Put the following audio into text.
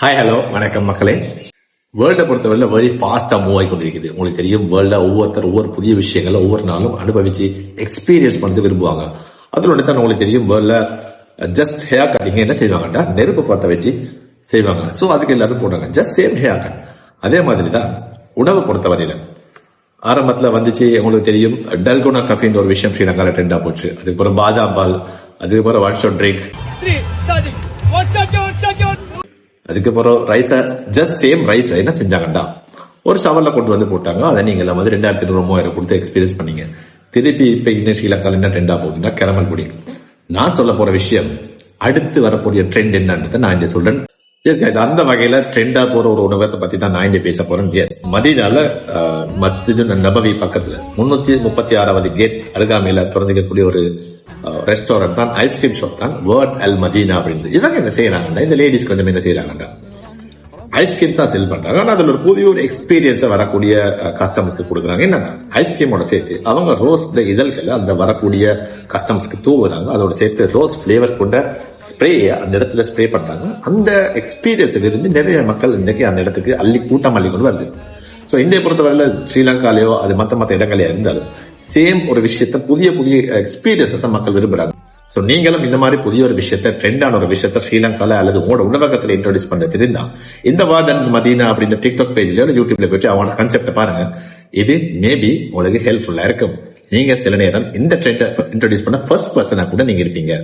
Hi hello வணக்கம் மக்களே. வேர்ல்டை பொறுத்தவரை வெரி ஃபாஸ்டா மூவ் ஆகி கொண்டிருக்குது. உங்களுக்கு தெரியும், வேர்ல்ட ஒவ்வொருத்தர் ஒவ்வொரு புதிய விஷயங்களை ஒவ்வொரு நாளும் அனுபவிச்சு எக்ஸ்பீரியன்ஸ் பண்ணி விரும்புவாங்க. அதில் தான் உங்களுக்கு தெரியும், வேர்ல்ட ஜஸ்ட் ஹேர் கட்டிங் என்ன செய்வாங்கன்னா நெருப்பு பற்ற வச்சு செய்வாங்க. ஸோ அதுக்கு எல்லாரும் போடுறாங்க ஜஸ்ட் சேம் ஹேர் கட். அதே மாதிரி தான் உணவை பொறுத்தவரையில ஆரம்பத்துல வந்துச்சு. உங்களுக்கு தெரியும், டல்கோனா காஃபின்ற ஒரு விஷயம் ஸ்ரீலங்கால ட்ரெண்டா போச்சு. அதுக்கப்புறம் பாதாம் பால், அதுக்கப்புறம் ஒன் ஷாட் ட்ரிங்க், அதுக்கப்புறம் ரைஸ ஜஸ்ட் சேம் ரைஸ் என்ன செஞ்சாங்கடா ஒரு ஷவர்ல கொண்டு வந்து போட்டாங்க. அதை நீங்க எல்லாம் வந்து 2500-3000 கொடுத்து எக்ஸ்பீரியன்ஸ் பண்ணீங்க. திருப்பி இப்ப இன்னும் ஸ்ரீலங்கால என்ன ட்ரெண்டா போகுதுன்னா கேரமல் புடிங். நான் சொல்ல போற விஷயம் அடுத்து வரக்கூடிய ட்ரெண்ட் என்னன்றதை நான் இங்க சொல்றேன். எஸ் கைஸ், அந்த வகையில ட்ரெண்டா போற ஒரு உணவகத்தை பத்தி தான் நான் இங்க பேச போறேன். எஸ், மதீனால மஸ்ஜிது நபவி பக்கத்துல 336வது கேட் அருகாமையில திறந்துக்கக்கூடிய ஒரு ரெஸ்டாரண்ட் தான், ஐஸ்கிரீம் ஷாப் தான் வேர்ட் அல் மதீனா அப்படின்னு. இவங்க என்ன செய்யறாங்கன்னா, இந்த லேடிஸ் கொஞ்சம் என்ன செய்யறாங்கன்னா ஐஸ்கிரீம் தான் செல் பண்றாங்க. ஆனா அதுல ஒரு புதிய ஒரு எக்ஸ்பீரியன்ஸை வரக்கூடிய கஸ்டமர்ஸ்க்கு கொடுக்குறாங்க. என்னன்னா ஐஸ்கிரீமோட சேர்த்து அவங்க ரோஸ் இதழ்களை அந்த வரக்கூடிய கஸ்டமர்ஸ்க்கு தூவுறாங்க. அதோட சேர்த்து ரோஸ் பிளேவர் கொண்ட ஸ்ப்ரே அந்த இடத்துல ஸ்ப்ரே பண்றாங்க. அந்த எக்ஸ்பீரியன்ஸ் விரும்பி நிறைய மக்கள் இன்னைக்கு அந்த இடத்துக்கு கூட்டம் அள்ளி கொண்டு வருது. ஸோ இந்திய பொறுத்தவரையில ஸ்ரீலங்காலேயோ அது மற்ற இடங்களே இருந்தாலும் சேம் ஒரு விஷயத்த புதிய எக்ஸ்பீரியன்ஸ் தான் மக்கள் விரும்புறாங்க. சோ நீங்களும் இந்த மாதிரி புதிய ஒரு விஷயத்த ட்ரெண்டான ஒரு விஷயத்த ஸ்ரீலங்கால அல்லது உங்களோட உணவகத்துல இன்ட்ரோடியூஸ் பண்ண தெரிந்தா இந்த வார்டன் மதீனா அப்படின்ற டிக்டாக் பேஜ்ல யூடியூப்ல போயிட்டு அவங்களோட கான்செப்ட பாருங்க. இது மேபி உங்களுக்கு ஹெல்ப்ஃபுல்லா இருக்கும். நீங்க சில நேரம் இந்த ட்ரெண்டை இன்ட்ரோடியூஸ் பண்ண ஃபர்ஸ்ட் பர்சனா கூட நீங்க இருப்பீங்க.